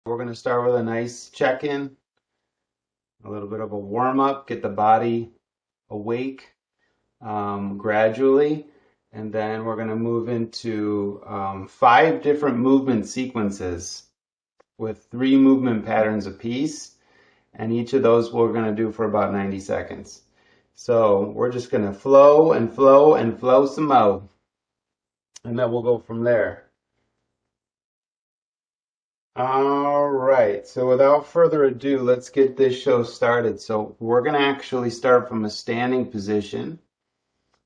We're going to start with a nice check-in, a little bit of a warm-up, get the body awake gradually, and then we're going to move into 5 different movement sequences with 3 movement patterns apiece, and each of those we're going to do for about 90 seconds. So we're just going to flow and flow and flow some more, and then we'll go from there. All right, so without further ado, let's get this show started. So we're going to actually start from a standing position,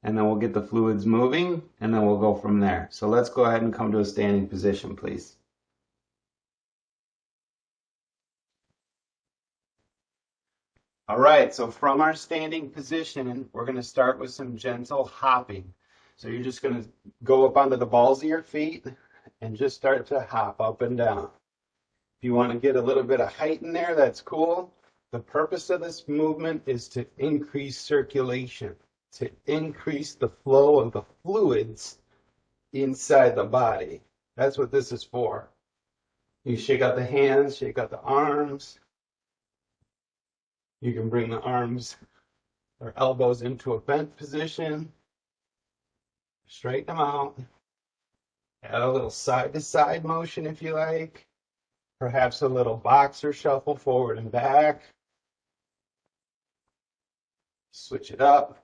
and then we'll get the fluids moving, and then we'll go from there. So let's go ahead and come to a standing position, please. All right, so from our standing position, we're going to start with some gentle hopping. So you're just going to go up onto the balls of your feet and just start to hop up and down. If you want to get a little bit of height in there, that's cool. The purpose of this movement is to increase circulation, to increase the flow of the fluids inside the body. That's what this is for. You shake out the hands, shake out the arms. You can bring the arms or elbows into a bent position. Straighten them out. Add a little side-to-side motion if you like. Perhaps a little boxer shuffle forward and back. Switch it up.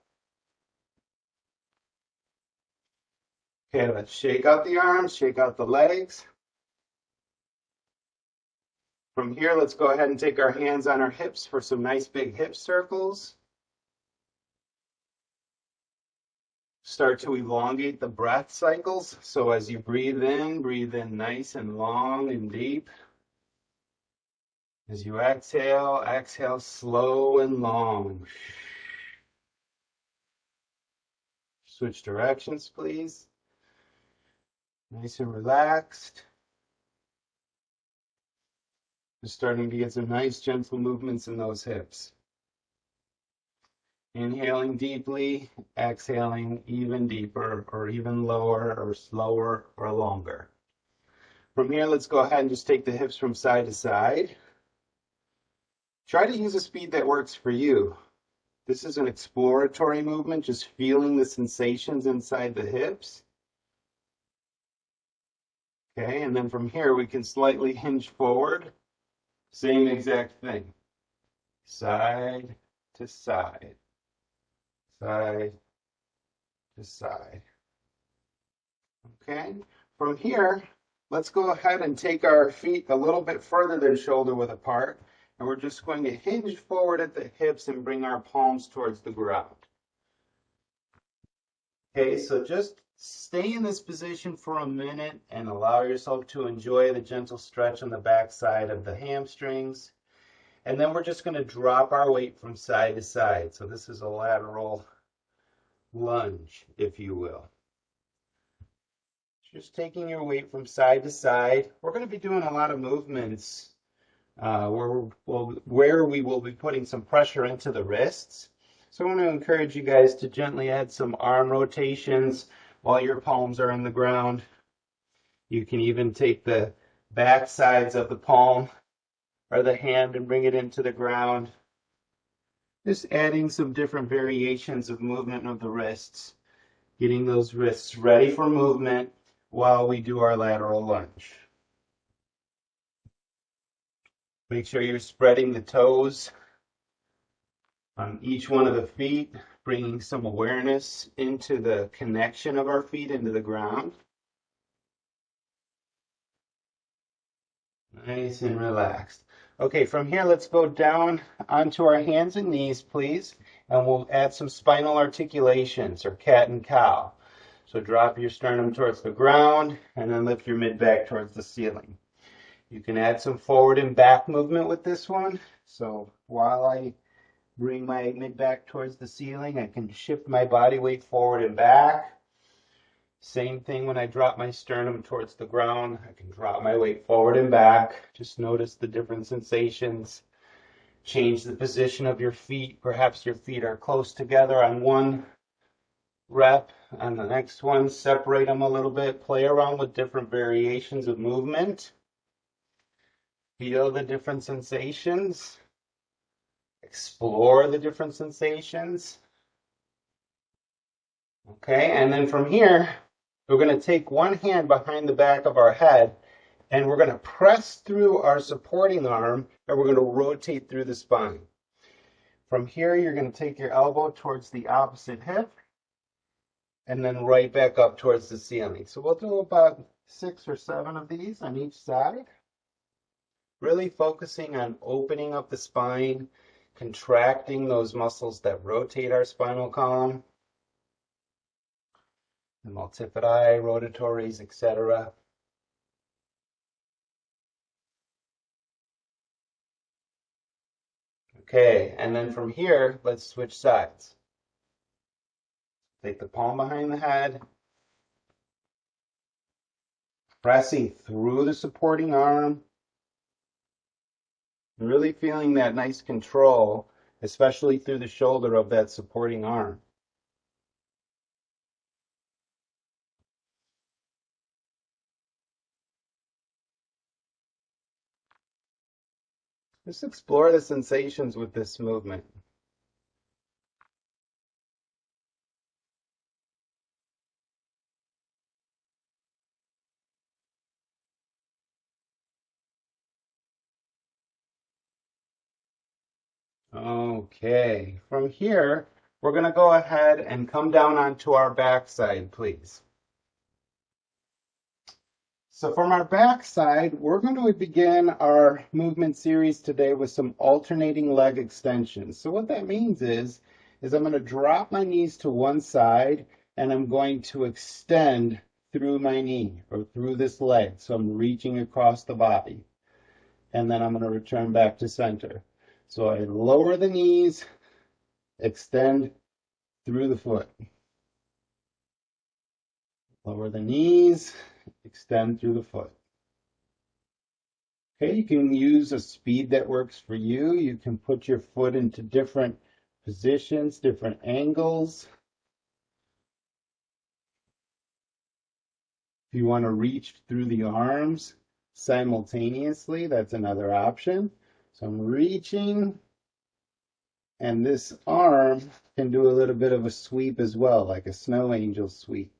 Okay, let's shake out the arms, shake out the legs. From here, let's go ahead and take our hands on our hips for some nice big hip circles. Start to elongate the breath cycles. So as you breathe in nice and long and deep. As you exhale, exhale slow and long. Switch directions, please. Nice and relaxed. Just starting to get some nice gentle movements in those hips. Inhaling deeply, exhaling even deeper or even lower or slower or longer. From here, let's go ahead and just take the hips from side to side. Try to use a speed that works for you. This is an exploratory movement, just feeling the sensations inside the hips. Okay, and then from here, we can slightly hinge forward. Same exact thing. Side to side. Side to side. Okay, from here, let's go ahead and take our feet a little bit further than shoulder width apart, and we're just going to hinge forward at the hips and bring our palms towards the ground. Okay, so just stay in this position for a minute and allow yourself to enjoy the gentle stretch on the back side of the hamstrings. And then we're just going to drop our weight from side to side. So this is a lateral lunge, if you will. Just taking your weight from side to side. We're going to be doing a lot of movements where we will be putting some pressure into the wrists. So I want to encourage you guys to gently add some arm rotations while your palms are on the ground. You can even take the back sides of the palm or the hand and bring it into the ground. Just adding some different variations of movement of the wrists, getting those wrists ready for movement while we do our lateral lunge. Make sure you're spreading the toes on each one of the feet, bringing some awareness into the connection of our feet into the ground. Nice and relaxed. Okay, from here, let's go down onto our hands and knees, please, and we'll add some spinal articulations, or cat and cow. So drop your sternum towards the ground, and then lift your mid-back towards the ceiling. You can add some forward and back movement with this one. So while I bring my mid-back towards the ceiling, I can shift my body weight forward and back. Same thing when I drop my sternum towards the ground. I can drop my weight forward and back. Just notice the different sensations. Change the position of your feet. Perhaps your feet are close together on one rep. On the next one, separate them a little bit. Play around with different variations of movement. Feel the different sensations. Explore the different sensations. Okay, and then from here, we're going to take one hand behind the back of our head and we're going to press through our supporting arm and we're going to rotate through the spine. From here, you're going to take your elbow towards the opposite hip and then right back up towards the ceiling. So we'll do about 6 or 7 of these on each side. Really focusing on opening up the spine, contracting those muscles that rotate our spinal column, the multifidi, rotatories, etc. Okay, and then from here, let's switch sides. Take the palm behind the head, pressing through the supporting arm, really feeling that nice control, especially through the shoulder of that supporting arm. Just explore the sensations with this movement. Okay, from here, we're going to go ahead and come down onto our backside, please. So from our backside, we're going to begin our movement series today with some alternating leg extensions. So what that means is I'm going to drop my knees to one side and I'm going to extend through my knee or through this leg. So I'm reaching across the body. And then I'm going to return back to center. So I lower the knees, extend through the foot. Lower the knees, extend through the foot. Okay, you can use a speed that works for you. You can put your foot into different positions, different angles. If you want to reach through the arms simultaneously, that's another option. So I'm reaching, and this arm can do a little bit of a sweep as well, like a snow angel sweep.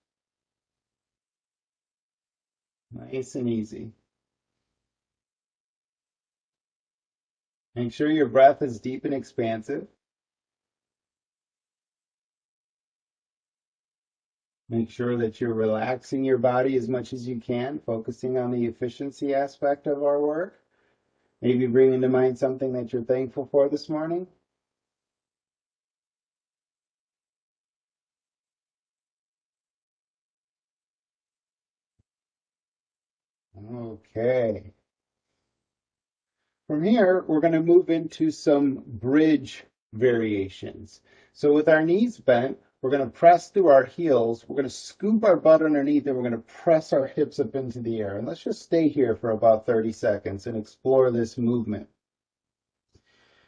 Nice and easy. Make sure your breath is deep and expansive. Make sure that you're relaxing your body as much as you can, focusing on the efficiency aspect of our work. Maybe bringing to mind something that you're thankful for this morning. Okay. From here, we're going to move into some bridge variations. So with our knees bent, we're going to press through our heels. We're going to scoop our butt underneath and we're going to press our hips up into the air. And let's just stay here for about 30 seconds and explore this movement.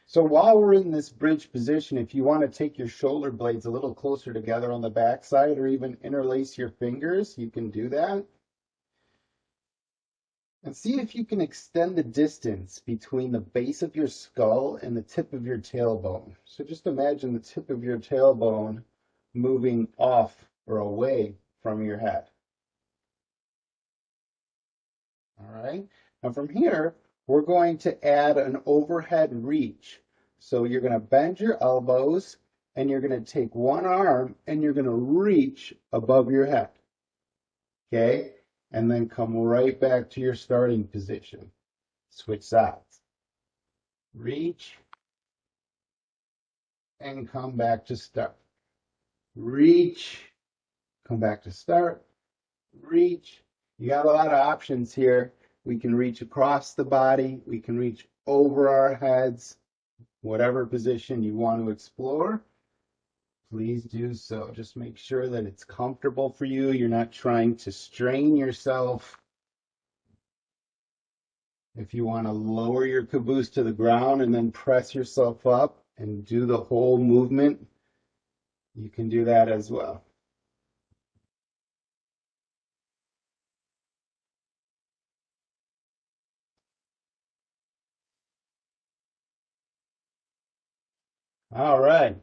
So while we're in this bridge position, if you want to take your shoulder blades a little closer together on the back side or even interlace your fingers, you can do that. And see if you can extend the distance between the base of your skull and the tip of your tailbone. So just imagine the tip of your tailbone moving off or away from your head. All right. Now from here, we're going to add an overhead reach. So you're going to bend your elbows and you're going to take one arm and you're going to reach above your head. Okay. And then come right back to your starting position. Switch sides. Reach and come back to start. Reach, come back to start. Reach. You got a lot of options here. We can reach across the body. We can reach over our heads. Whatever position you want to explore, please do so. Just make sure that it's comfortable for you. You're not trying to strain yourself. If you want to lower your caboose to the ground and then press yourself up and do the whole movement, you can do that as well. All right.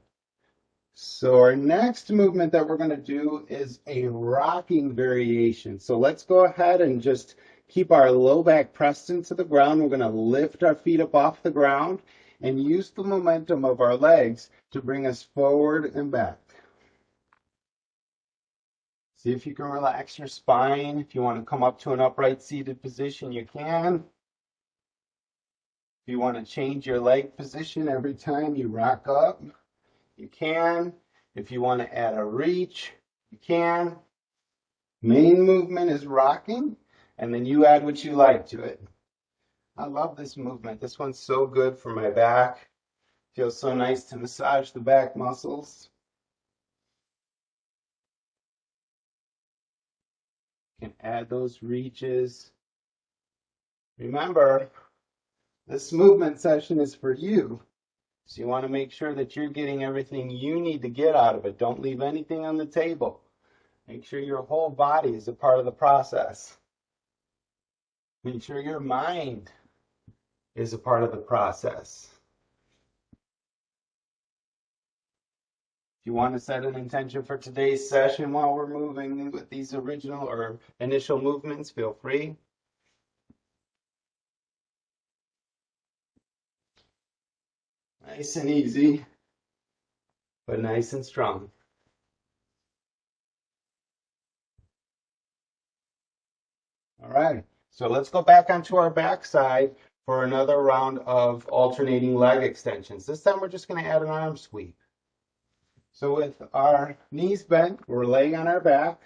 So our next movement that we're going to do is a rocking variation. So let's go ahead and just keep our low back pressed into the ground. We're going to lift our feet up off the ground and use the momentum of our legs to bring us forward and back. See if you can relax your spine. If you want to come up to an upright seated position, you can. If you want to change your leg position every time you rock up, you can. If you want to add a reach, you can. Main movement is rocking, and then you add what you like to it. I love this movement. This one's so good for my back. Feels so nice to massage the back muscles. You can add those reaches. Remember, this movement session is for you. So you want to make sure that you're getting everything you need to get out of it. Don't leave anything on the table. Make sure your whole body is a part of the process. Make sure your mind is a part of the process. If you want to set an intention for today's session while we're moving with these original or initial movements, feel free. Nice and easy, but nice and strong. All right, so let's go back onto our backside for another round of alternating leg extensions. This time we're just going to add an arm sweep. So with our knees bent, we're laying on our back.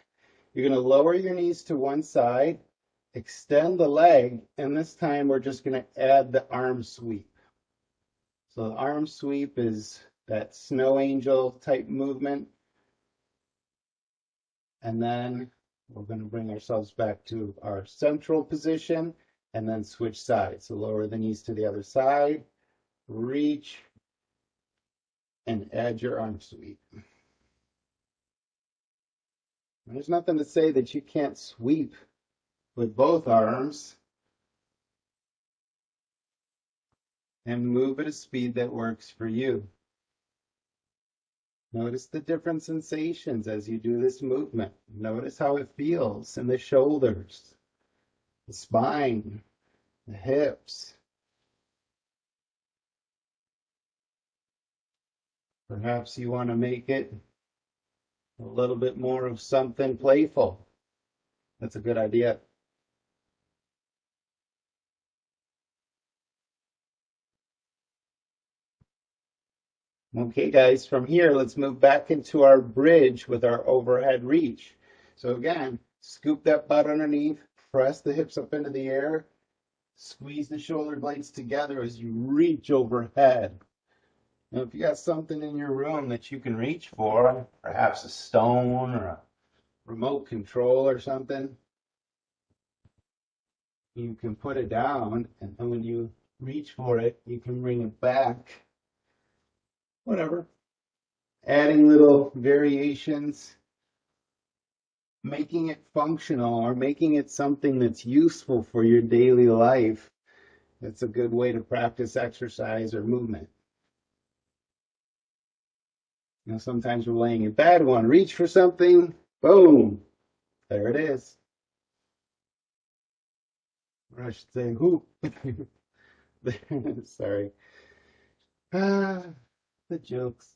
You're going to lower your knees to one side, extend the leg, and this time we're just going to add the arm sweep. So the arm sweep is that snow angel type movement. And then we're going to bring ourselves back to our central position and then switch sides. So lower the knees to the other side, reach, and add your arm sweep. There's nothing to say that you can't sweep with both arms and move at a speed that works for you. Notice the different sensations as you do this movement. Notice how it feels in the shoulders, the spine, the hips. Perhaps you want to make it a little bit more of something playful. That's a good idea. Okay, guys, from here, let's move back into our bridge with our overhead reach. So again, scoop that butt underneath, press the hips up into the air, squeeze the shoulder blades together as you reach overhead. Now, if you got something in your room that you can reach for, perhaps a stone or a remote control or something, you can put it down, and then when you reach for it, you can bring it back. Whatever. Adding little variations, making it functional or making it something that's useful for your daily life. That's a good way to practice exercise or movement. You know, sometimes we're laying in bed, we want to reach for something, boom, there it is. Or I should say, whoop. Sorry. Ah, the jokes,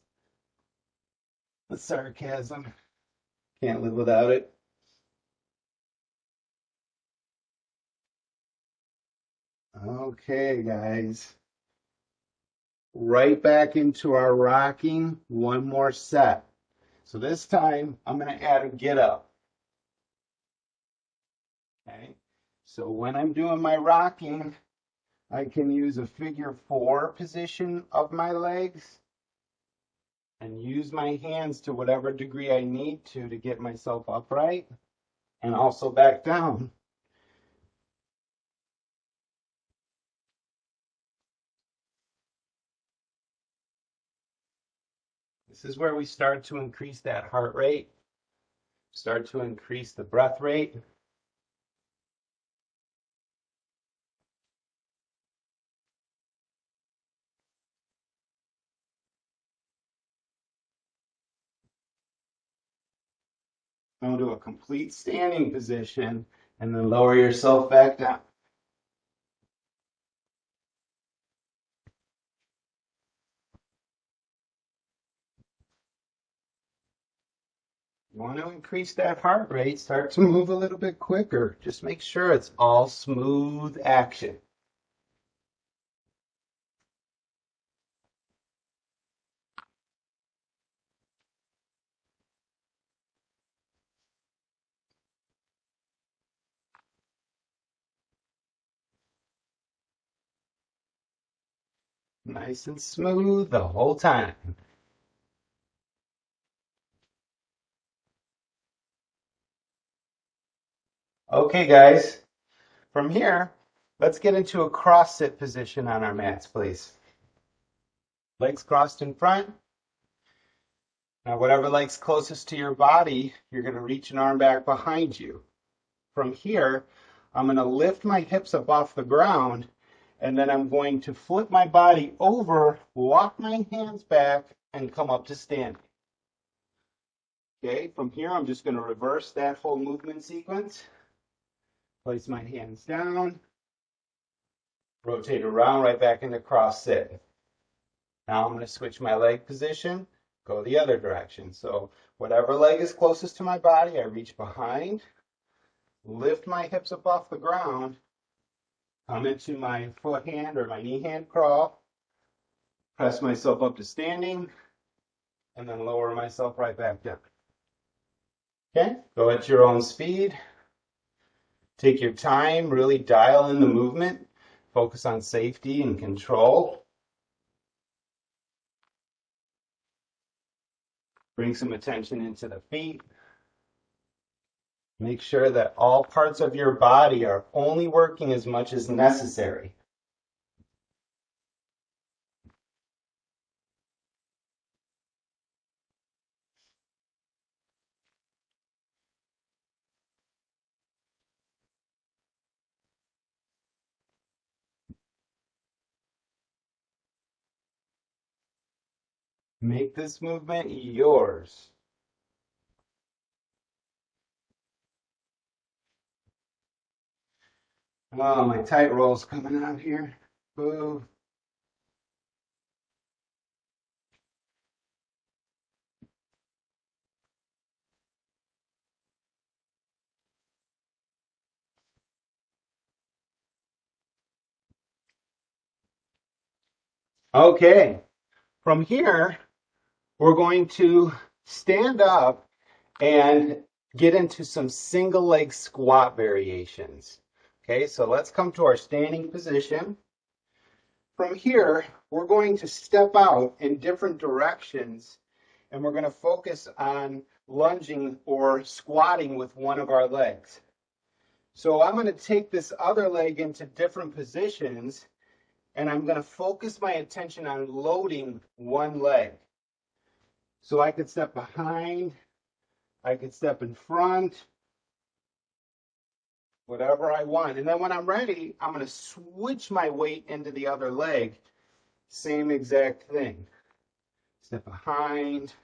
the sarcasm. Can't live without it. Okay, guys. Right back into our rocking. One more set. So this time I'm going to add a get up. Okay. So when I'm doing my rocking, I can use a figure four position of my legs and use my hands to whatever degree I need to get myself upright and also back down. This is where we start to increase that heart rate, start to increase the breath rate. Go to a complete standing position and then lower yourself back down. You want to increase that heart rate, start to move a little bit quicker. Just make sure it's all smooth action. Nice and smooth the whole time. Okay, guys, from here, let's get into a cross sit position on our mats, please. Legs crossed in front. Now, whatever leg's closest to your body, you're going to reach an arm back behind you. From here, I'm going to lift my hips up off the ground, and then I'm going to flip my body over, walk my hands back, and come up to standing. Okay, from here, I'm just going to reverse that whole movement sequence. Place my hands down, rotate around right back into cross sit. Now I'm going to switch my leg position, go the other direction. So whatever leg is closest to my body, I reach behind, lift my hips up off the ground, come into my foot hand or my knee hand crawl, press myself up to standing, and then lower myself right back down. Okay, go at your own speed. Take your time, really dial in the movement, focus on safety and control. Bring some attention into the feet. Make sure that all parts of your body are only working as much as necessary. Make this movement yours. Oh, my tight roll's coming out here. Boo. Okay, from here, we're going to stand up and get into some single leg squat variations. Okay, so let's come to our standing position. From here, we're going to step out in different directions and we're going to focus on lunging or squatting with one of our legs. So I'm going to take this other leg into different positions and I'm going to focus my attention on loading one leg. So I could step behind, I could step in front, whatever I want. And then when I'm ready, I'm going to switch my weight into the other leg. Same exact thing. Step behind,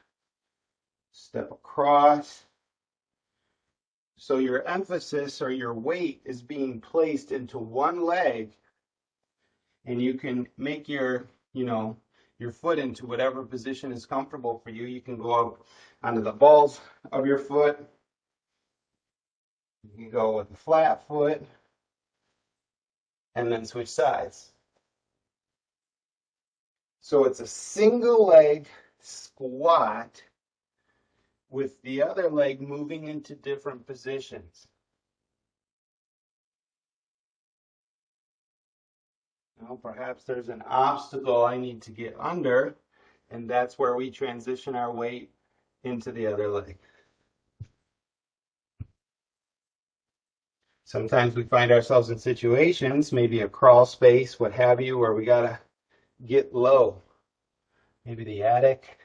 step across. So your emphasis or your weight is being placed into one leg and you can make your foot into whatever position is comfortable for you. You can go out onto the balls of your foot. You can go with the flat foot and then switch sides. So it's a single leg squat with the other leg moving into different positions. Now, perhaps there's an obstacle I need to get under, and that's where we transition our weight into the other leg. Sometimes we find ourselves in situations, maybe a crawl space, what have you, where we gotta get low. Maybe the attic.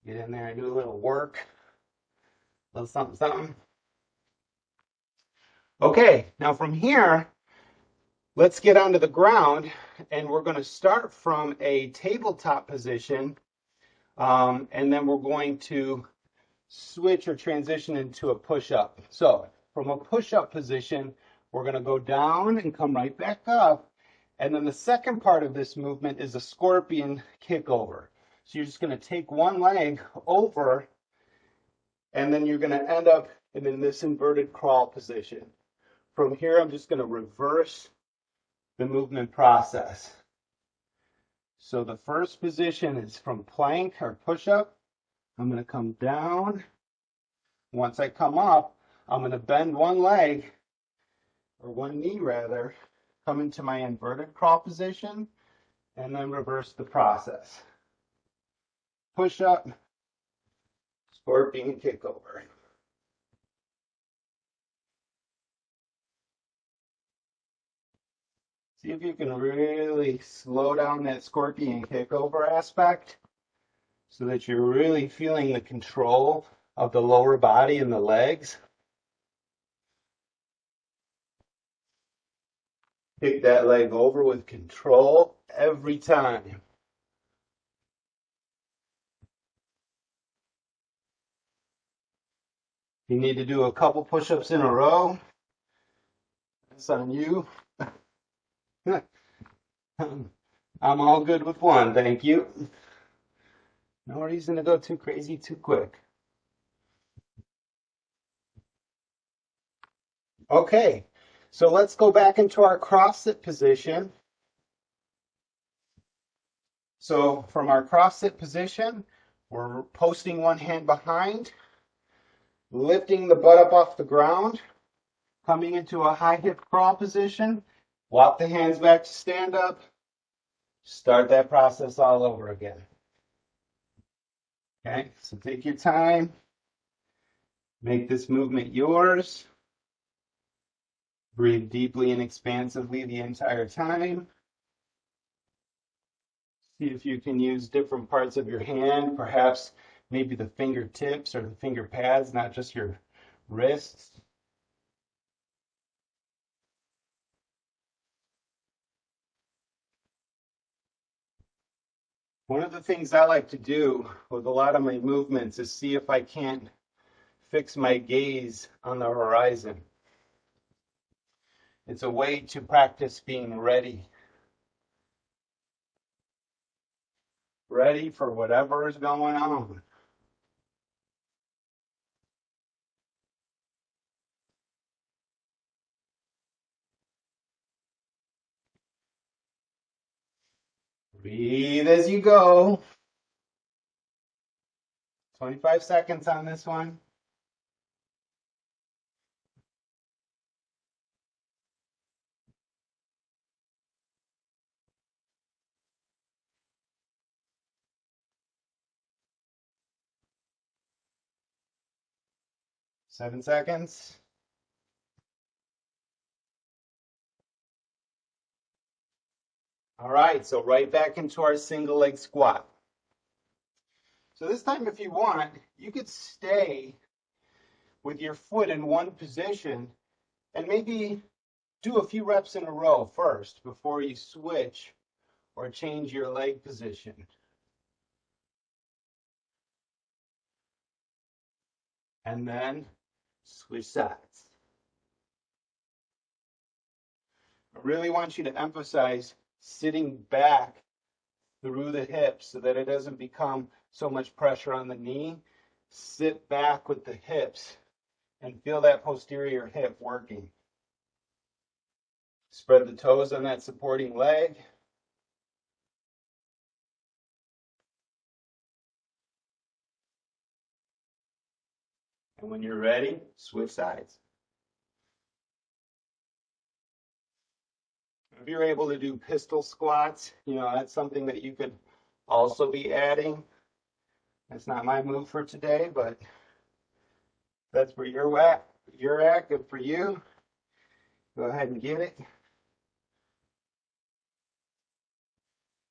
Get in there and do a little work. A little something, something. Okay, now from here, let's get onto the ground and we're going to start from a tabletop position and then we're going to switch or transition into a push-up. So from a push-up position, we're going to go down and come right back up. And then the second part of this movement is a scorpion kick over. So you're just going to take one leg over, and then you're going to end up in this inverted crawl position. From here, I'm just going to reverse the movement process. So the first position is from plank or push-up. I'm going to come down. Once I come up, I'm going to bend one leg, or one knee rather, come into my inverted crawl position, and then reverse the process. Push-up, scorpion kick over. See if you can really slow down that scorpion kick over aspect so that you're really feeling the control of the lower body and the legs. Kick that leg over with control every time. You need to do a couple push-ups in a row. That's on you. I'm all good with one, thank you. No reason to go too crazy too quick. Okay, so let's go back into our cross-sit position. So from our cross-sit position, we're posting one hand behind, lifting the butt up off the ground, coming into a high hip crawl position, walk the hands back to stand up, start that process all over again. Okay, so take your time, make this movement yours. Breathe deeply and expansively the entire time. See if you can use different parts of your hand, perhaps maybe the fingertips or the finger pads, not just your wrists. One of the things I like to do with a lot of my movements is see if I can't fix my gaze on the horizon. It's a way to practice being ready. Ready for whatever is going on. Breathe as you go. 25 seconds on this one. Seven seconds. All right, so right back into our single leg squat. So this time, if you want, you could stay with your foot in one position and maybe do a few reps in a row first before you switch or change your leg position. And then switch sides. I really want you to emphasize sitting back through the hips so that it doesn't become so much pressure on the knee. Sit back with the hips and feel that posterior hip working. Spread the toes on that supporting leg. And when you're ready, switch sides. If you're able to do pistol squats, that's something that you could also be adding. That's not my move for today, but that's where you're at. Good for you. Go ahead and get it.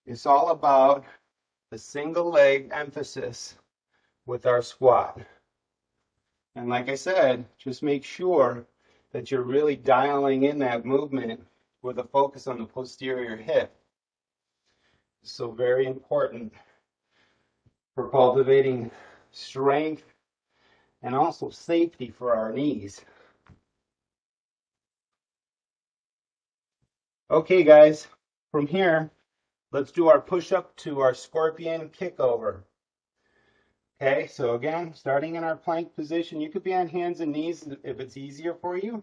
It's all about the single leg emphasis with our squat. And like I said, just make sure that you're really dialing in that movement with a focus on the posterior hip. So very important for cultivating strength and also safety for our knees. Okay, guys, from here, let's do our push-up to our scorpion kickover. Okay, so again, starting in our plank position, you could be on hands and knees if it's easier for you.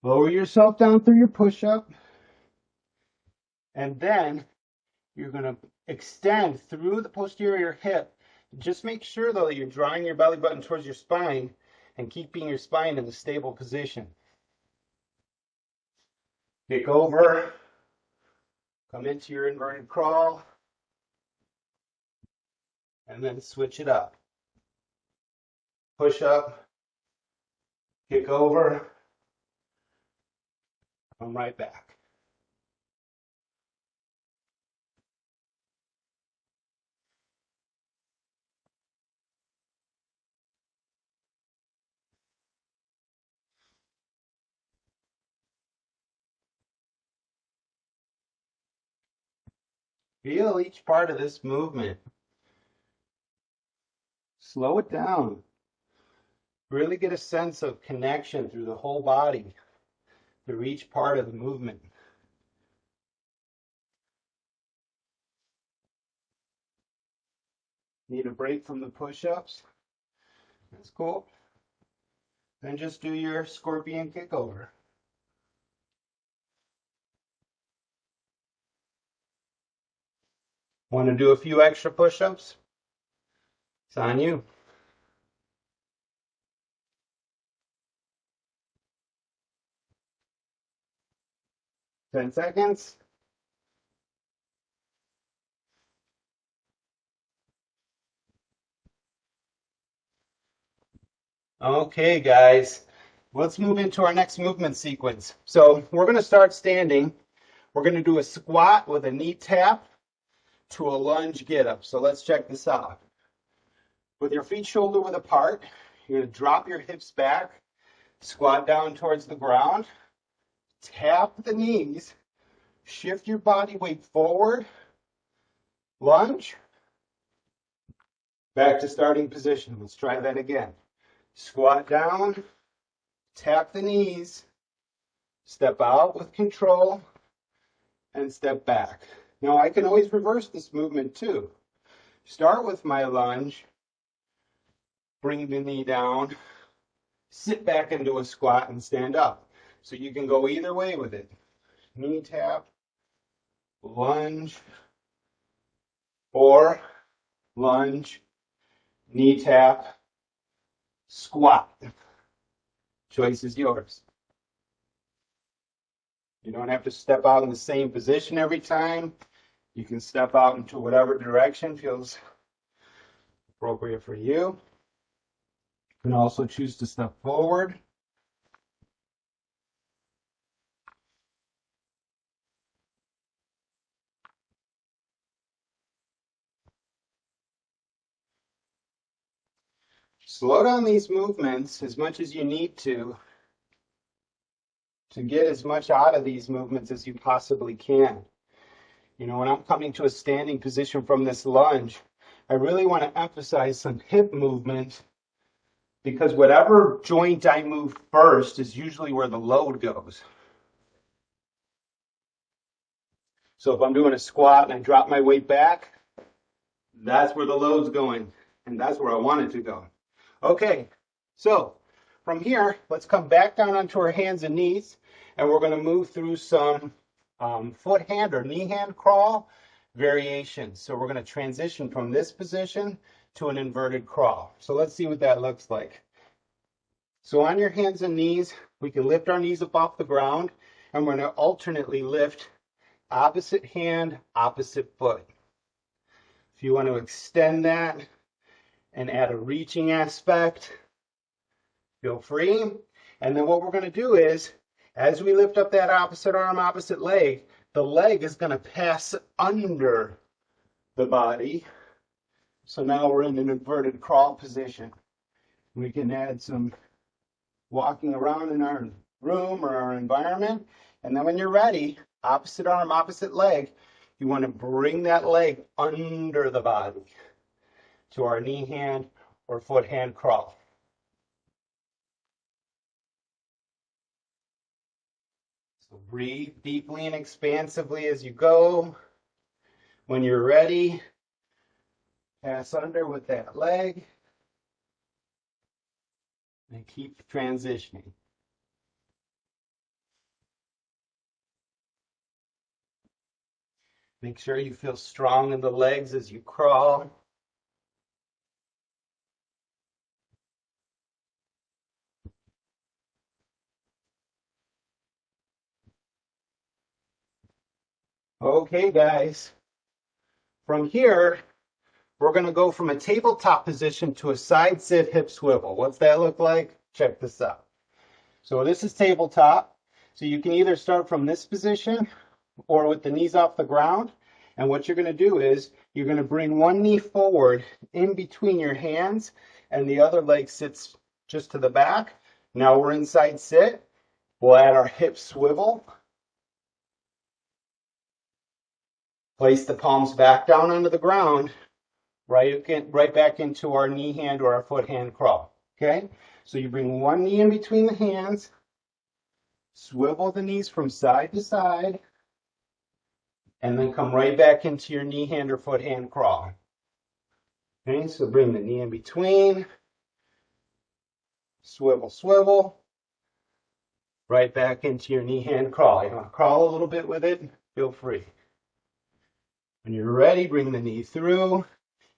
Lower yourself down through your push-up, and then you're going to extend through the posterior hip. Just make sure, though, that you're drawing your belly button towards your spine and keeping your spine in a stable position. Kick over, come into your inverted crawl, and then switch it up. Push up, kick over, come right back. Feel each part of this movement. Slow it down. Really get a sense of connection through the whole body, through each part of the movement. Need a break from the push-ups? That's cool. Then just do your scorpion kickover. Want to do a few extra push-ups? It's on you. 10 seconds. Okay, guys, let's move into our next movement sequence. So we're going to start standing. We're going to do a squat with a knee tap to a lunge get up. So let's check this out. With your feet shoulder width apart, you're going to drop your hips back, squat down towards the ground, tap the knees, shift your body weight forward, lunge, back to starting position. Let's try that again. Squat down, tap the knees, step out with control, and step back. Now I can always reverse this movement too. Start with my lunge, bring the knee down, sit back into a squat and stand up. So you can go either way with it. Knee tap, lunge, or lunge, knee tap, squat. Choice is yours. You don't have to step out in the same position every time. You can step out into whatever direction feels appropriate for you. You can also choose to step forward. Slow down these movements as much as you need to get as much out of these movements as you possibly can. You know, when I'm coming to a standing position from this lunge, I really want to emphasize some hip movement because whatever joint I move first is usually where the load goes. So if I'm doing a squat and I drop my weight back, that's where the load's going, and that's where I want it to go. Okay, so from here, let's come back down onto our hands and knees, and we're going to move through some foot hand or knee hand crawl variations. So we're going to transition from this position to an inverted crawl. So let's see what that looks like. So on your hands and knees, we can lift our knees up off the ground, and we're going to alternately lift opposite hand, opposite foot. If you want to extend that and add a reaching aspect, feel free. And then what we're going to do is, as we lift up that opposite arm, opposite leg, the leg is going to pass under the body. So now we're in an inverted crawl position. We can add some walking around in our room or our environment. And then when you're ready, opposite arm, opposite leg, you want to bring that leg under the body to our knee hand or foot hand crawl. So breathe deeply and expansively as you go. When you're ready, pass under with that leg and keep transitioning. Make sure you feel strong in the legs as you crawl. Okay, guys. From here, we're going to go from a tabletop position to a side sit hip swivel. What's that look like? Check this out. So this is tabletop. So you can either start from this position or with the knees off the ground. And what you're going to do is you're going to bring one knee forward in between your hands and the other leg sits just to the back. Now we're inside sit. We'll add our hip swivel. Place the palms back down onto the ground, right back into our knee hand or our foot hand crawl. Okay? So you bring one knee in between the hands, swivel the knees from side to side, and then come right back into your knee hand or foot hand crawl. Okay, so bring the knee in between, swivel, swivel, right back into your knee hand crawl. You want to crawl a little bit with it? Feel free. When you're ready, bring the knee through,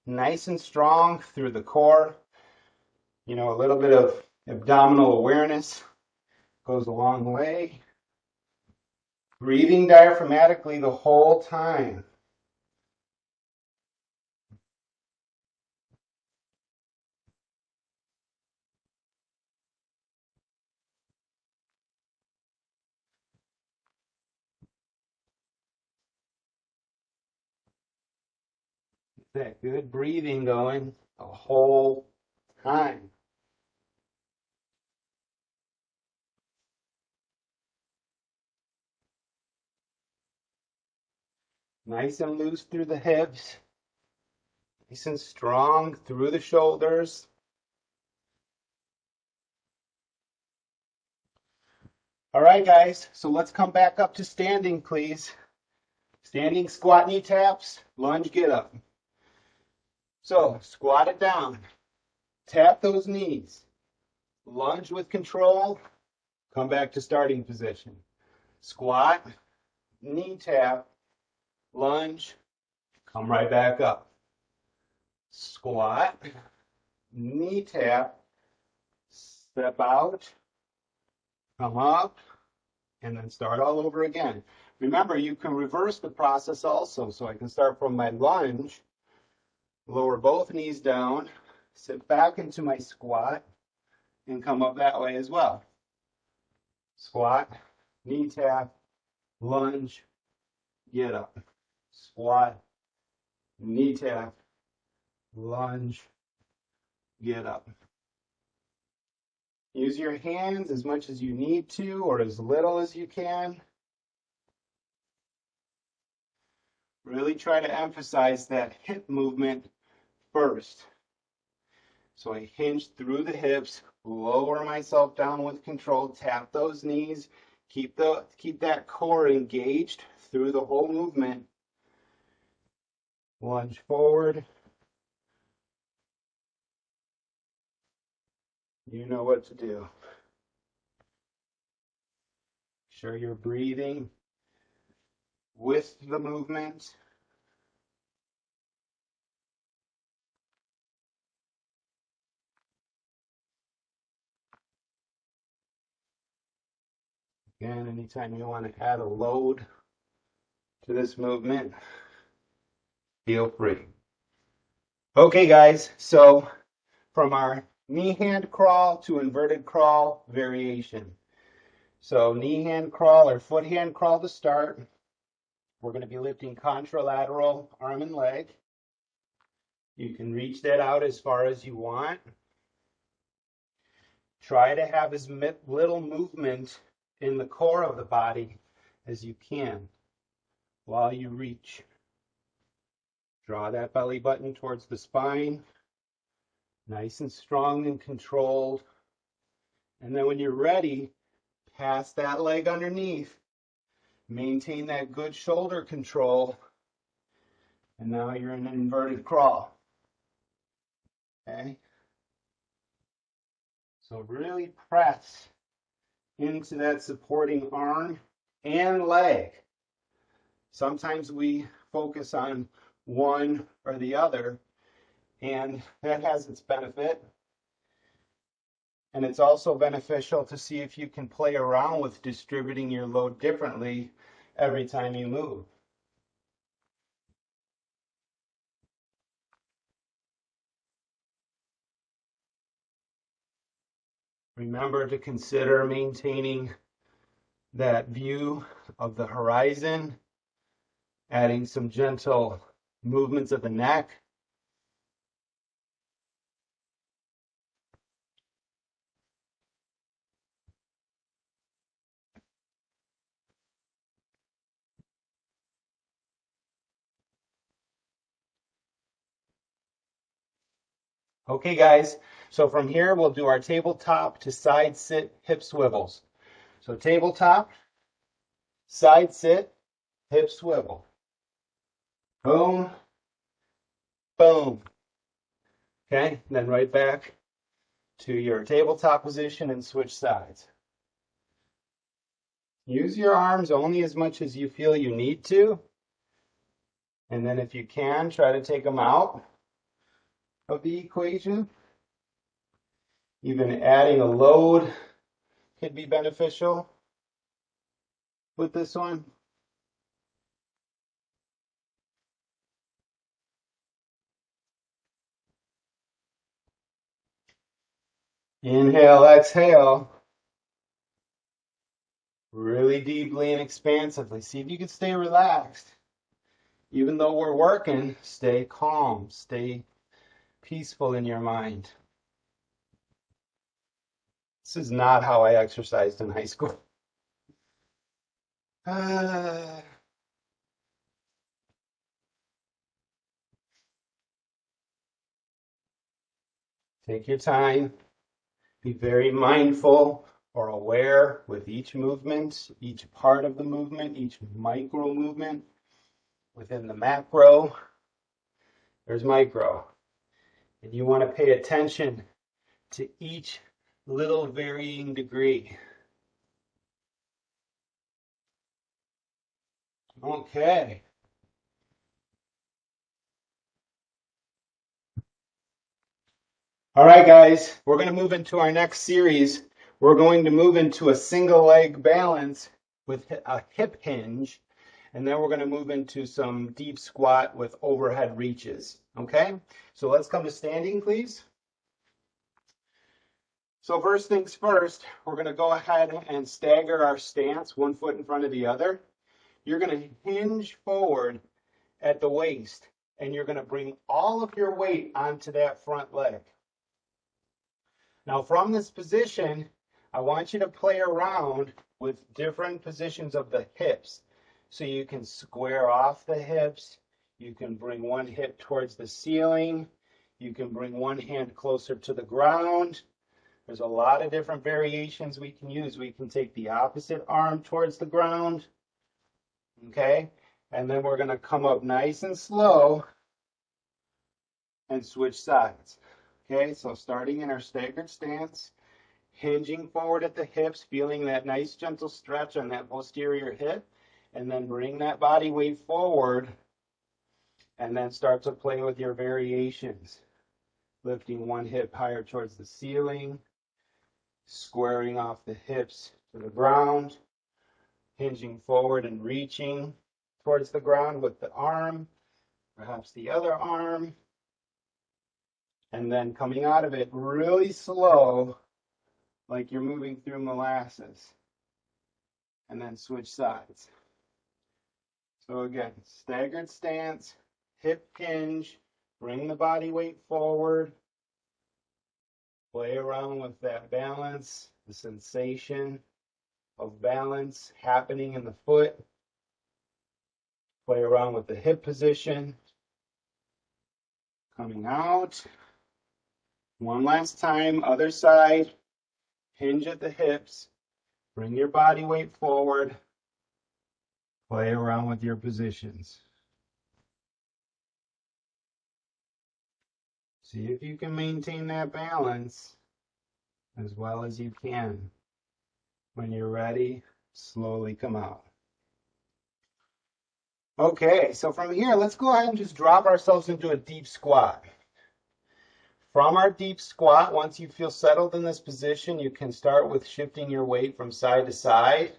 nice and strong through the core. You know, a little bit of abdominal awareness goes a long way. Breathing diaphragmatically the whole time. That good breathing going the whole time. Nice and loose through the hips. Nice and strong through the shoulders. All right, guys, so let's come back up to standing, please. Standing squat knee taps, lunge, get up. So squat it down. Tap those knees. Lunge with control. Come back to starting position. Squat, knee tap, lunge, come right back up. Squat, knee tap, step out, come up, and then start all over again. Remember, you can reverse the process also. So I can start from my lunge, lower both knees down, sit back into my squat, and come up that way as well. Squat, knee tap, lunge, get up. Squat, knee tap, lunge, get up. Use your hands as much as you need to or as little as you can. Really try to emphasize that hip movement first. So I hinge through the hips, lower myself down with control, tap those knees, keep that core engaged through the whole movement. Lunge forward. You know what to do. Make sure you're breathing with the movement. Again, anytime you want to add a load to this movement, feel free. Okay, guys, so from our knee hand crawl to inverted crawl variation. So knee hand crawl or foot hand crawl to start. We're going to be lifting contralateral arm and leg. You can reach that out as far as you want. Try to have as little movement in the core of the body as you can while you reach. Draw that belly button towards the spine. Nice and strong and controlled. And then when you're ready, pass that leg underneath. Maintain that good shoulder control. And now you're in an inverted crawl. Okay? So really press into that supporting arm and leg. Sometimes we focus on one or the other, and that has its benefit. And it's also beneficial to see if you can play around with distributing your load differently every time you move. Remember to consider maintaining that view of the horizon, adding some gentle movements of the neck. Okay, guys, so from here we'll do our tabletop to side sit hip swivels. So tabletop, side sit, hip swivel. Boom, boom. Okay, and then right back to your tabletop position and switch sides. Use your arms only as much as you feel you need to. And then if you can, try to take them out of the equation. Even adding a load could be beneficial with this one. Inhale, exhale. Really deeply and expansively. See if you can stay relaxed. Even though we're working, stay calm, stay peaceful in your mind. This is not how I exercised in high school. Take your time. Be very mindful or aware with each movement, each part of the movement, each micro movement within the macro. There's micro. And you want to pay attention to each little varying degree. Okay. All right, guys, we're going to move into our next series. We're going to move into a single leg balance with a hip hinge, and then we're going to move into some deep squat with overhead reaches. Okay, so let's come to standing, please. So first things first, we're going to go ahead and stagger our stance, one foot in front of the other. You're going to hinge forward at the waist, and you're going to bring all of your weight onto that front leg. Now from this position, I want you to play around with different positions of the hips. So you can square off the hips, you can bring one hip towards the ceiling, you can bring one hand closer to the ground. There's a lot of different variations we can use. We can take the opposite arm towards the ground, okay? And then we're going to come up nice and slow and switch sides. Okay, so starting in our staggered stance, hinging forward at the hips, feeling that nice gentle stretch on that posterior hip, and then bring that body weight forward, and then start to play with your variations. Lifting one hip higher towards the ceiling, squaring off the hips to the ground, hinging forward and reaching towards the ground with the arm, perhaps the other arm, and then coming out of it really slow, like you're moving through molasses, and then switch sides. So again, staggered stance, hip hinge, bring the body weight forward, play around with that balance, the sensation of balance happening in the foot, play around with the hip position, coming out, One last time, other side. Hinge at the hips. Bring your body weight forward. Play around with your positions. See if you can maintain that balance as well as you can. When you're ready, slowly come out. Okay, so from here, let's go ahead and just drop ourselves into a deep squat. From our deep squat, once you feel settled in this position, you can start with shifting your weight from side to side.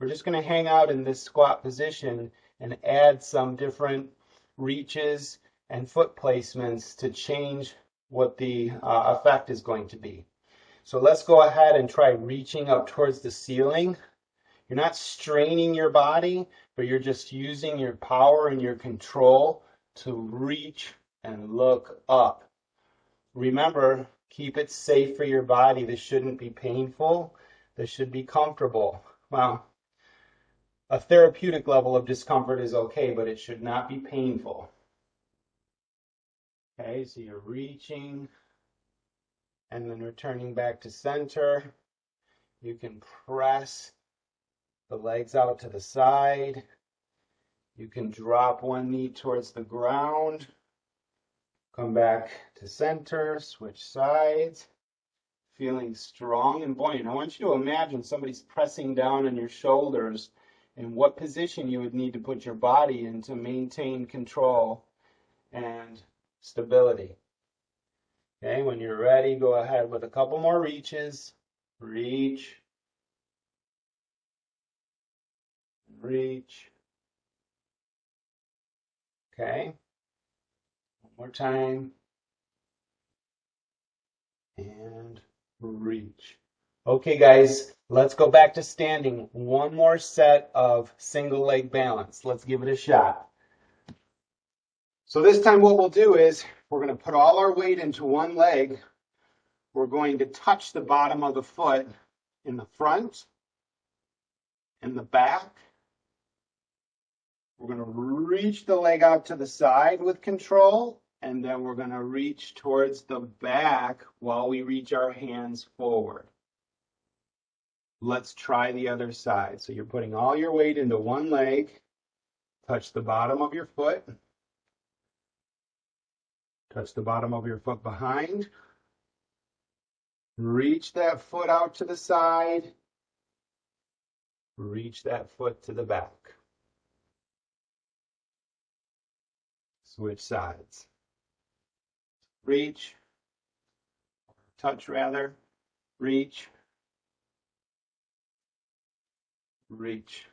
We're just going to hang out in this squat position and add some different reaches and foot placements to change what the effect is going to be. So let's go ahead and try reaching up towards the ceiling. You're not straining your body, but you're just using your power and your control to reach and look up. Remember, keep it safe for your body. This shouldn't be painful. This should be comfortable. Well, a therapeutic level of discomfort is okay, but it should not be painful. Okay, so you're reaching and then returning back to center. You can press the legs out to the side. You can drop one knee towards the ground. Come back to center, switch sides. Feeling strong and buoyant. I want you to imagine somebody's pressing down on your shoulders and what position you would need to put your body in to maintain control and stability. Okay, when you're ready, go ahead with a couple more reaches. Reach. Reach. Okay. One more time. And reach. Okay, guys, let's go back to standing. One more set of single leg balance. Let's give it a shot. So this time what we'll do is we're going to put all our weight into one leg. We're going to touch the bottom of the foot in the front and the back. We're going to reach the leg out to the side with control, and then we're going to reach towards the back while we reach our hands forward. Let's try the other side. So you're putting all your weight into one leg. Touch the bottom of your foot. Touch the bottom of your foot behind. Reach that foot out to the side. Reach that foot to the back. Switch sides. Reach. Touch rather. Reach. Reach.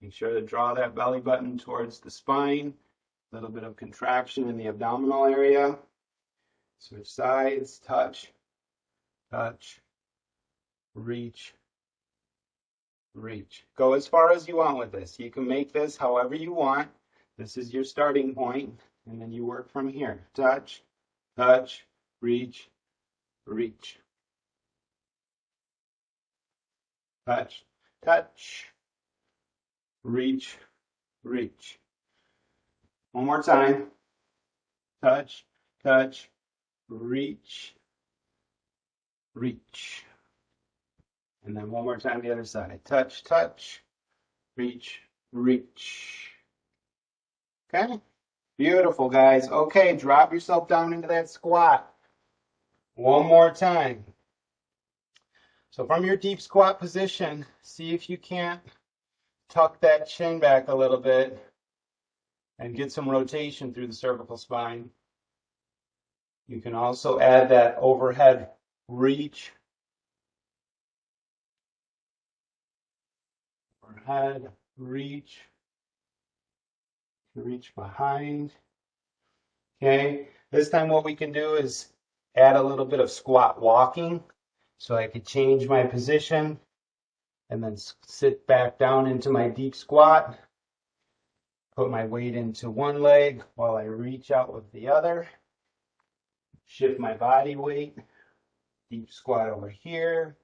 Make sure to draw that belly button towards the spine. A little bit of contraction in the abdominal area. Switch sides. Touch. Touch. Reach. Reach. Go as far as you want with this. You can make this however you want. This is your starting point, and then you work from here. Touch, touch, reach, reach. Touch, touch, reach, reach. One more time. Touch, touch, reach, reach. And then one more time the other side. Touch, touch, reach, reach. Okay? Beautiful, guys. Okay, drop yourself down into that squat. One more time. So from your deep squat position, see if you can't tuck that chin back a little bit and get some rotation through the cervical spine. You can also add that overhead reach. Overhead reach. Reach behind. Okay, this time what we can do is add a little bit of squat walking. So I could change my position and then sit back down into my deep squat. Put my weight into one leg while I reach out with the other. Shift my body weight. Deep squat over here.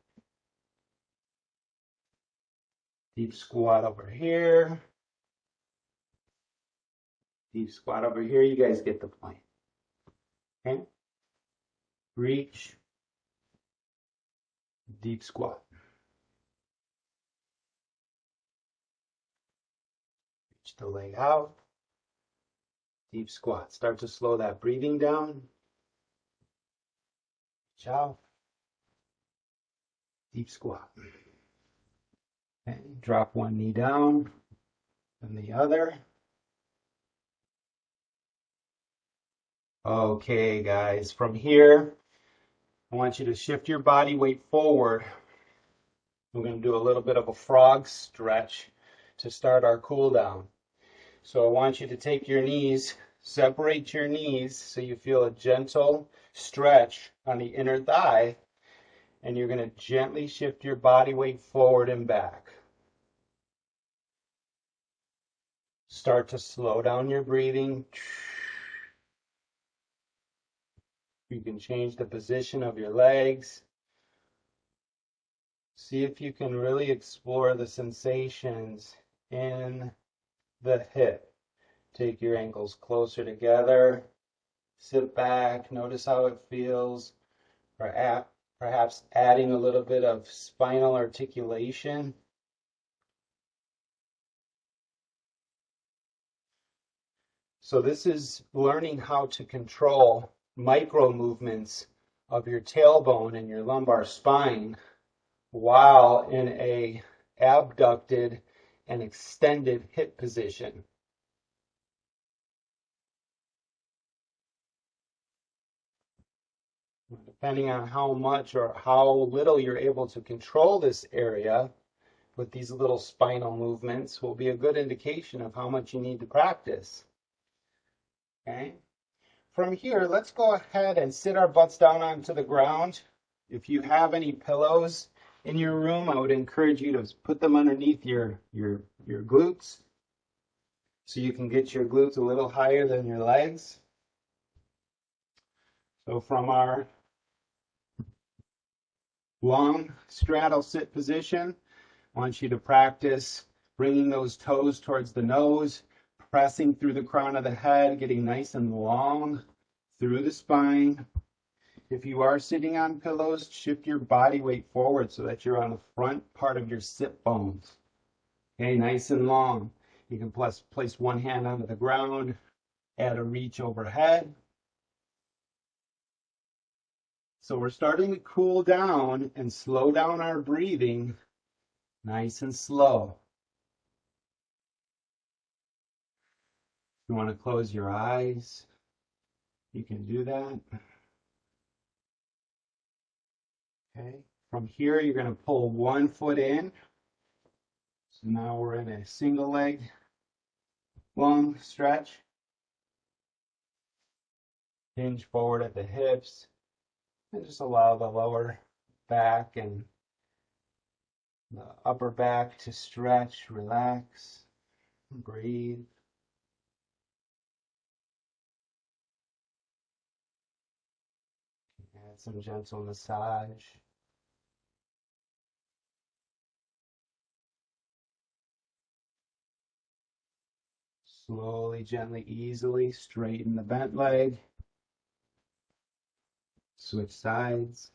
Deep squat over here. Deep squat over here. You guys get the point. Okay? reach, deep squat. Reach the leg out, deep squat. Start to slow that breathing down. Reach out, deep squat. Okay. Drop one knee down, and the other. Okay, guys, from here, I want you to shift your body weight forward. We're going to do a little bit of a frog stretch to start our cool down. So I want you to take your knees, separate your knees so you feel a gentle stretch on the inner thigh, and you're going to gently shift your body weight forward and back. Start to slow down your breathing. You can change the position of your legs. See if you can really explore the sensations in the hip. Take your ankles closer together. Sit back. Notice how it feels. Perhaps adding a little bit of spinal articulation. So this is learning how to control micro movements of your tailbone and your lumbar spine while in a abducted and extended hip position. Depending on how much or how little you're able to control this area with these little spinal movements will be a good indication of how much you need to practice. Okay? From here, let's go ahead and sit our butts down onto the ground. If you have any pillows in your room, I would encourage you to put them underneath your glutes so you can get your glutes a little higher than your legs. So from our long straddle sit position, I want you to practice bringing those toes towards the nose, pressing through the crown of the head, getting nice and long through the spine. If you are sitting on pillows, shift your body weight forward so that you're on the front part of your sit bones. Okay, nice and long. You can place one hand onto the ground, add a reach overhead. So we're starting to cool down and slow down our breathing nice and slow. If you want to close your eyes, you can do that. Okay. From here, you're going to pull one foot in. So now we're in a single leg long stretch. Hinge forward at the hips. And just allow the lower back and the upper back to stretch, relax, breathe. Add some gentle massage. Slowly, gently, easily straighten the bent leg. Switch sides.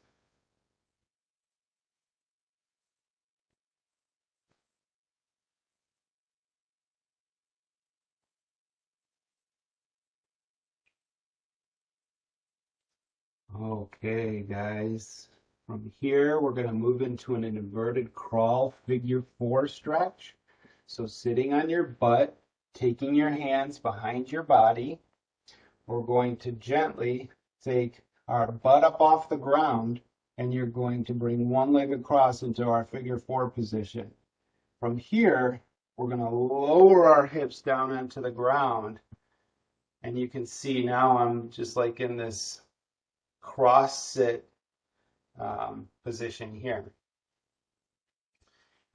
Okay, guys. From here, we're going to move into an inverted crawl figure 4 stretch. So sitting on your butt, taking your hands behind your body, we're going to gently take our butt up off the ground, and you're going to bring one leg across into our figure 4 position. From here, we're going to lower our hips down onto the ground, and you can see now I'm just like in this cross sit position here.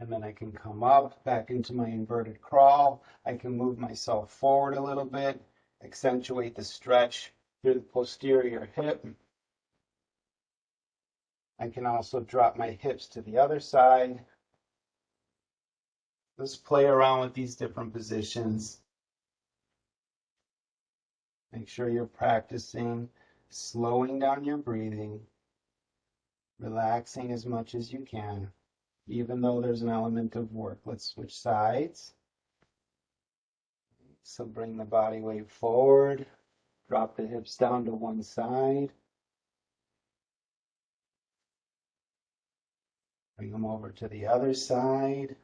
And then I can come up back into my inverted crawl. I can move myself forward a little bit, accentuate the stretch through the posterior hip. I can also drop my hips to the other side. Let's play around with these different positions. Make sure you're practicing Slowing down your breathing, relaxing as much as you can, even though there's an element of work. Let's switch sides. So bring the body weight forward, drop the hips down to one side, bring them over to the other side,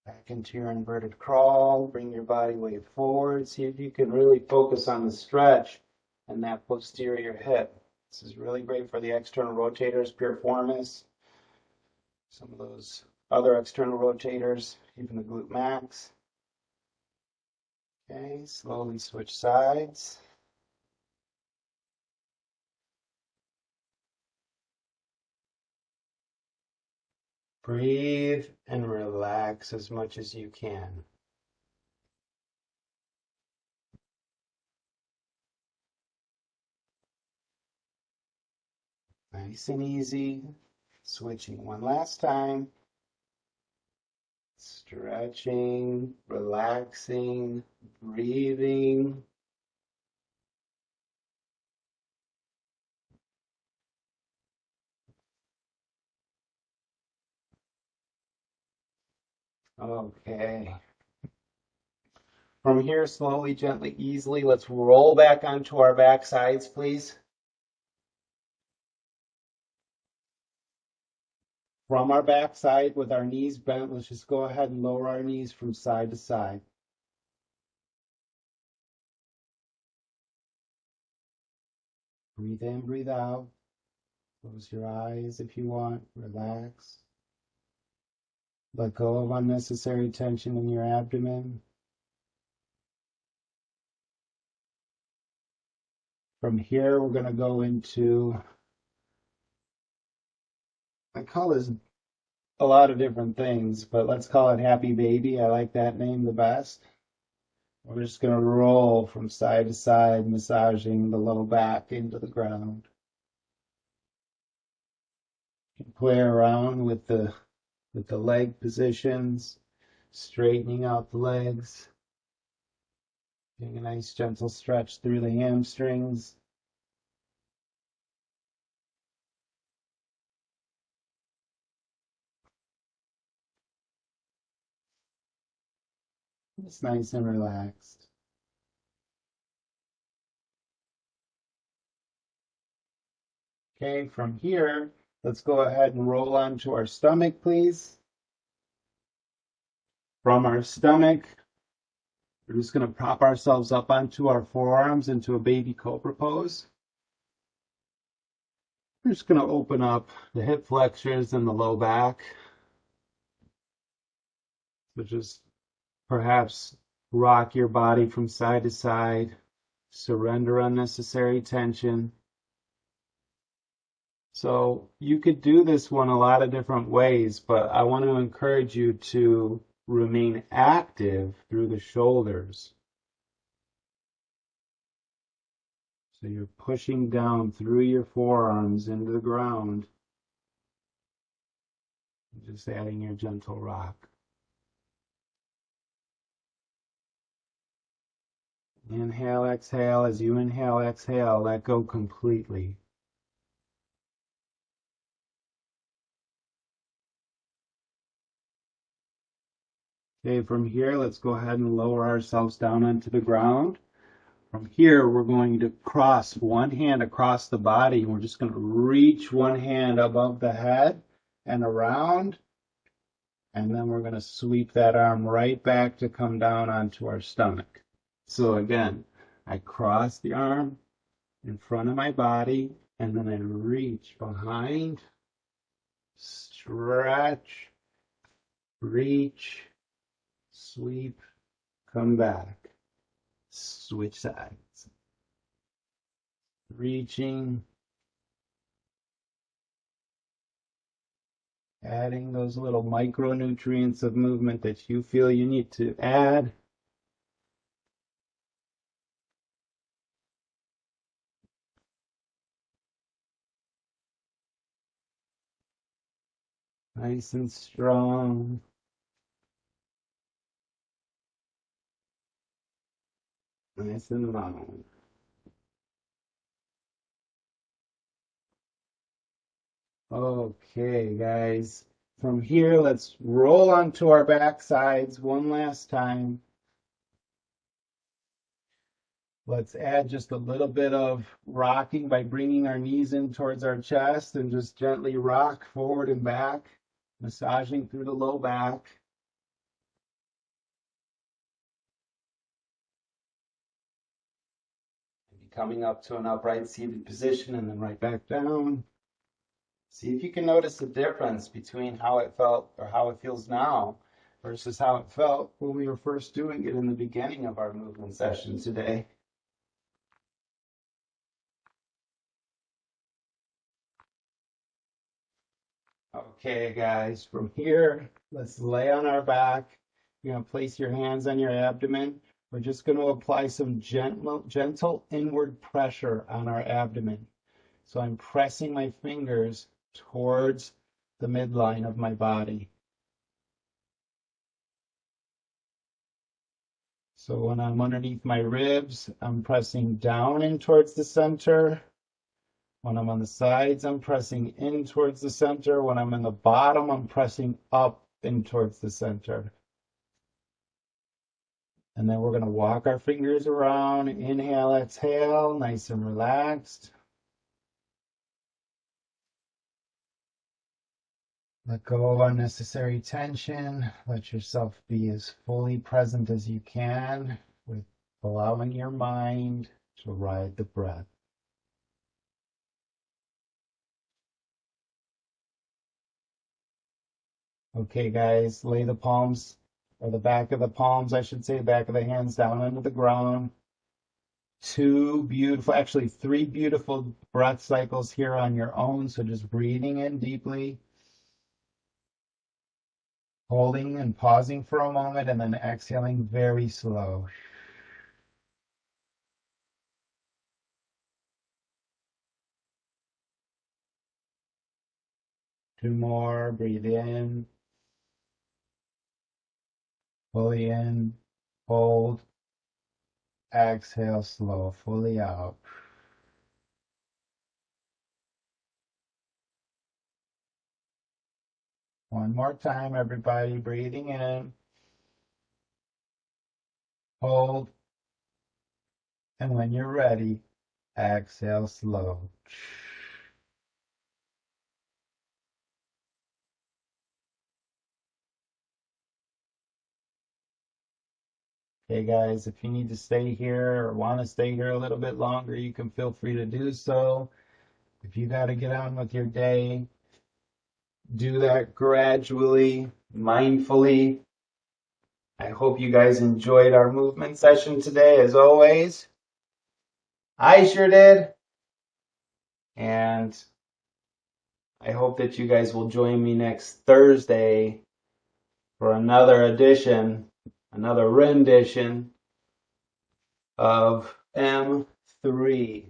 back into your inverted crawl, bring your body weight forward. See if you can really focus on the stretch and that posterior hip. This is really great for the external rotators, piriformis, some of those other external rotators, even the glute max. Okay, slowly switch sides. Breathe and relax as much as you can. Nice and easy. Switching one last time. Stretching, relaxing, breathing. Okay. From here, slowly, gently, easily, let's roll back onto our back sides, please. From our back side with our knees bent, let's just go ahead and lower our knees from side to side. Breathe in, breathe out. Close your eyes if you want. Relax. Let go of unnecessary tension in your abdomen. From here, we're going to go into, I call this a lot of different things, but let's call it Happy Baby. I like that name the best. We're just going to roll from side to side, massaging the low back into the ground. You can play around with the leg positions, straightening out the legs, getting a nice gentle stretch through the hamstrings. It's nice and relaxed. Okay, from here, let's go ahead and roll onto our stomach, please. From our stomach, we're just going to prop ourselves up onto our forearms into a baby cobra pose. We're just going to open up the hip flexors and the low back. So just perhaps rock your body from side to side, surrender unnecessary tension. So you could do this one a lot of different ways, but I want to encourage you to remain active through the shoulders. So you're pushing down through your forearms into the ground, just adding your gentle rock. Inhale, exhale. As you inhale, exhale, let go completely. Okay, from here, let's go ahead and lower ourselves down onto the ground. From here, we're going to cross one hand across the body. We're just going to reach one hand above the head and around, and then we're going to sweep that arm right back to come down onto our stomach. So again, I cross the arm in front of my body, and then I reach behind, stretch, reach, sweep, come back, switch sides, reaching, adding those little micronutrients of movement that you feel you need to add. Nice and strong. Nice and long. Okay, guys. From here, let's roll onto our back sides one last time. Let's add just a little bit of rocking by bringing our knees in towards our chest and just gently rock forward and back, massaging through the low back. Coming up to an upright seated position and then right back down. See if you can notice the difference between how it felt or how it feels now versus how it felt when we were first doing it in the beginning of our movement session today. Okay, guys, from here, let's lay on our back. You're going to place your hands on your abdomen. We're just going to apply some gentle inward pressure on our abdomen. So I'm pressing my fingers towards the midline of my body. So when I'm underneath my ribs, I'm pressing down in towards the center. When I'm on the sides, I'm pressing in towards the center. When I'm in the bottom, I'm pressing up in towards the center. And then we're going to walk our fingers around. Inhale, exhale, nice and relaxed. Let go of unnecessary tension. Let yourself be as fully present as you can with allowing your mind to ride the breath. Okay, guys, lay the palms, or the back of the palms, I should say, back of the hands down onto the ground. Actually 3 beautiful breath cycles here on your own. So just breathing in deeply, holding and pausing for a moment, and then exhaling very slow. Two more, breathe in, fully in, hold, exhale slow, fully out. One more time, everybody, breathing in, hold, and when you're ready, exhale slow. Okay, guys, if you need to stay here or want to stay here a little bit longer, you can feel free to do so. If you got to get on with your day, do that gradually, mindfully. I hope you guys enjoyed our movement session today, as always. I sure did. And I hope that you guys will join me next Thursday for another rendition of M3.